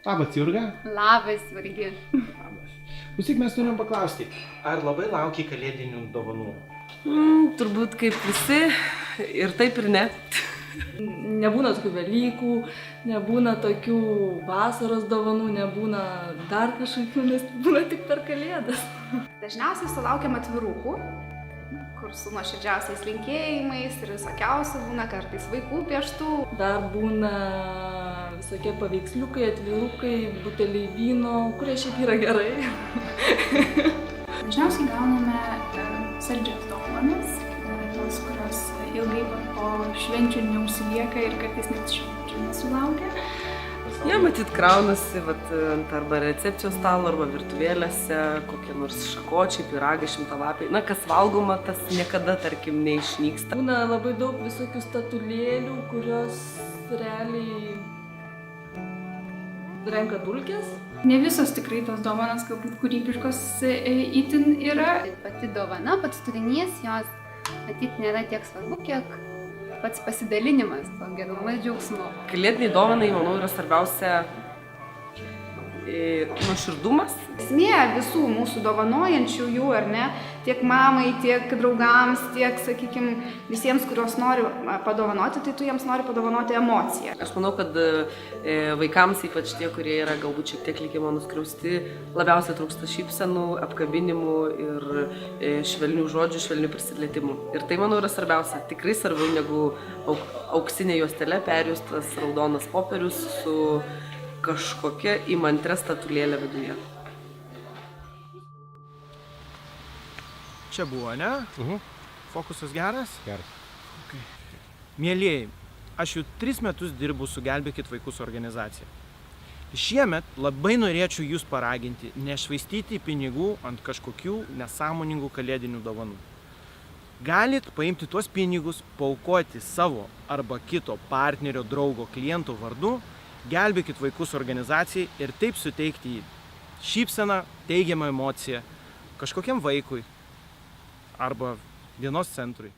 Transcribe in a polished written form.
Labas, Jurga. Labas, Virgi. Labas. Vis tik mes turim paklausti, ar labai lauki kalėdinių dovanų? Turbūt kaip visi, ir taip ir ne. Nebūna tokių Velykų, nebūna tokių vasaros dovanų, nebūna dar kažkokių, nes būna tik per Kalėdas. Dažniausiai sulaukiam atvirukų, kur su nuoširdžiausiais linkėjimais ir visokiausių būna, kartais vaikų pieštų. Dar būna visokie paveiksliukai, atvirukai, buteliai vyno, kurie šiaip yra gerai. Dažniausiai gauname saldžias dovanas, tos, kurios ilgai po švenčių neužsilieka ir kartais net švenčių nesulaukia. Jie matyt kraunasi ant arba recepcijos stalo, arba virtuvėlėse, kokie nors šakočiai, pyragai, šimtalapiai. Na, kas valgoma, tas niekada, tarkim, neišnyksta. Būna labai daug visokių statulėlių, kurios realiai renka dulkės. Ne visos tikrai tos dovanos galbūt kūrybiškos itin yra. Pati dovana, pats turinys, jos matyt nėra tiek svarbu, kiek pats pasidalinimas, to gerumo ir džiaugsmo. Kalėdiniai dovanai, manau, yra svarbiausia nuoširdumas. Esmė visų mūsų dovanojančių jų, ar ne, tiek mamai, tiek draugams, tiek, sakykime, visiems, kuriuos nori padovanoti, tai tu jiems nori padovanoti emociją. Aš manau, kad vaikams, ypač tie, kurie yra galbūt šiek tiek likimo nuskriausti, labiausiai trūksta šypsenų, apkabinimų ir švelnių žodžių, švelnių prisilietimų. Ir tai, manau, yra svarbiausia. Tikrai svarbiau negu auksinė juostelė perjuostas raudonas popierius su kažkokia įmantrė statulėlė viduje. Čia buvo, ne? Fokusas geras? Geras. Okay. Mielieji, aš jau 3 metus dirbu su Gelbėkit vaikus organizacija. Šiemet labai norėčiau jūs paraginti nešvaistyti pinigų ant kažkokių nesąmoningų kalėdinių dovanų. Galit paimti tuos pinigus, paaukoti savo arba kito partnerio, draugo, kliento vardu, Gelbėkit vaikus organizacijai ir taip suteikti šypseną, teigiamą emociją kažkokiam vaikui arba dienos centrui.